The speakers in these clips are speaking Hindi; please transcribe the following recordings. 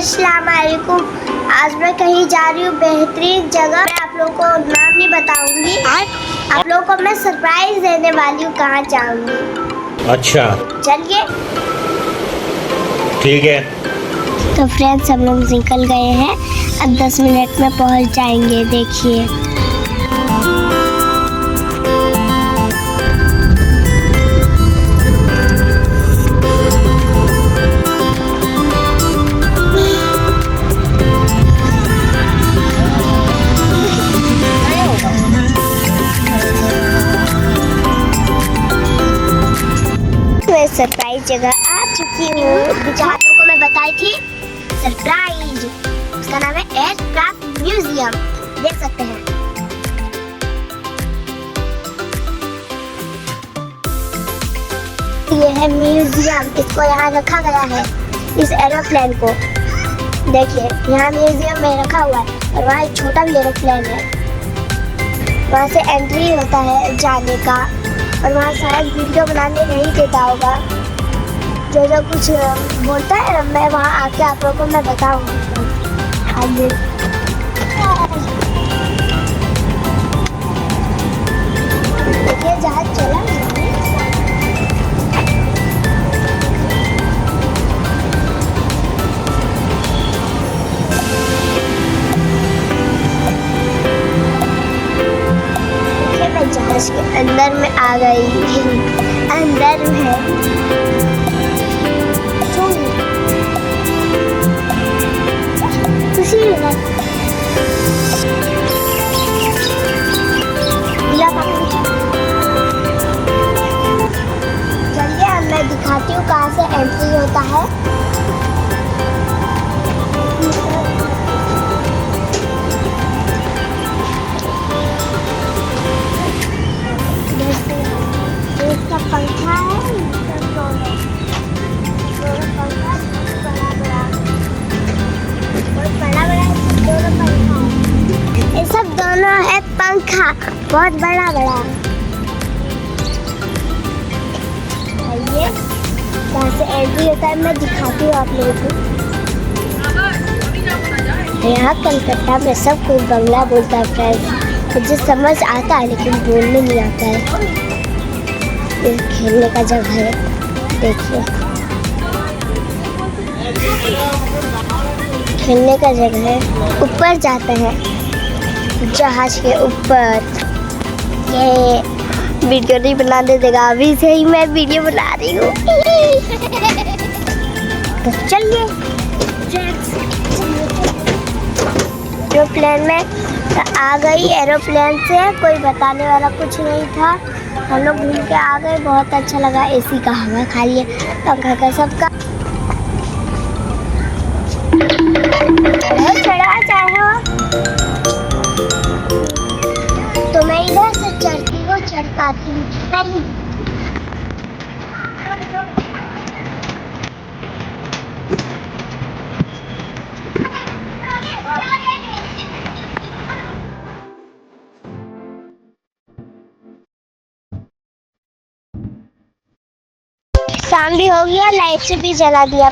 अस्सलाम वालेकुम। आज मैं कहीं जा रही हूँ बेहतरीन जगह। मैं आप लोगों को नाम नहीं बताऊंगी। आप लोगों को मैं सरप्राइज देने वाली हूँ कहाँ जाऊंगी। अच्छा चलिए। ठीक है। तो फ्रेंड्स हम लोग निकल गए हैं। अब 10 मिनट में पहुँच जाएंगे। देखिए सरप्राइज जगह आ चुकी हूँ। जहाँ को मैं बताई थी सरप्राइज, उसका नाम है एयरक्राफ्ट म्यूजियम। देख सकते हैं। ये है म्यूजियम। इसको यहाँ रखा गया है, इस एरोप्लेन को। देखिए यहाँ म्यूजियम में रखा हुआ है और वहाँ एक छोटा भी एरोप्लेन है। वहाँ से एंट्री होता है जाने का और वहाँ शायद वीडियो बनाने नहीं देता होगा। जो कुछ बोलता है मैं वहाँ आके आप लोगों को मैं बताऊँगी। आइए देखिए जहाज चला। मैं जहाज के अंदर में आ गई। अंदर में है चलिए अब मैं दिखाती हूँ कहाँ से एंट्री होता है। इसका पंखा है, ये सब दोनों है पंखा, बहुत बड़ा बड़ा। आइए कहाँ से एंट्री होता है मैं दिखाती हूँ आप लोगों को। यहाँ कलकत्ता में सब कोई बंगला बोलता है फ्रेंड्स। मुझे समझ आता है लेकिन बोलने नहीं आता है। ये खेलने का जगह है, देखिए खेलने का जगह है। ऊपर जाते हैं जहाज के ऊपर। ये वीडियो नहीं बनाने देगा, अभी से ही मैं वीडियो बना रही हूँ। तो चलिए एरोप्लेन में आ गई। एरोप्लेन से कोई बताने वाला कुछ नहीं था। हम लोग घूम के आ गए, बहुत अच्छा लगा। एसी का हवा खा लिए, पंखा का सबका। चढ़ा चाहो तो मैं इधर से चढ़ती हूँ, चढ़काती हूँ। शाम भी हो गया, लाइट से भी जला दिया।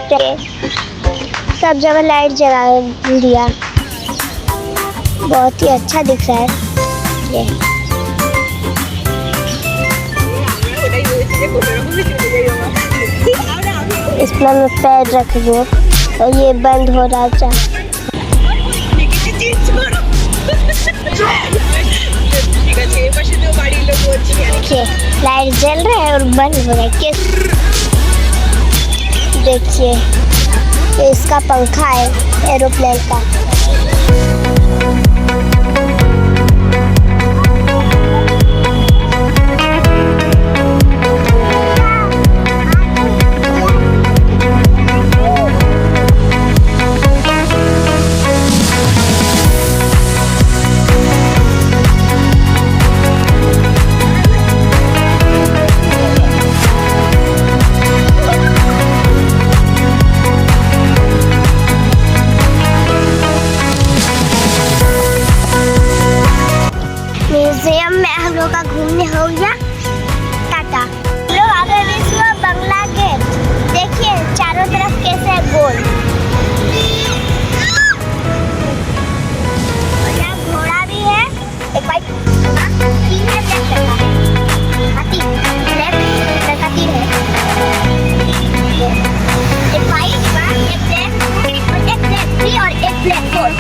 सब जगह लाइट जला दिया, बहुत ही अच्छा दिख रहा है। ये इस पर मैं पैर रख दूँ और ये बंद हो रहा है। लाइट जल रहा है और बंद हो रहा है। देखिए ये इसका पंखा है एरोप्लेन का। Plane code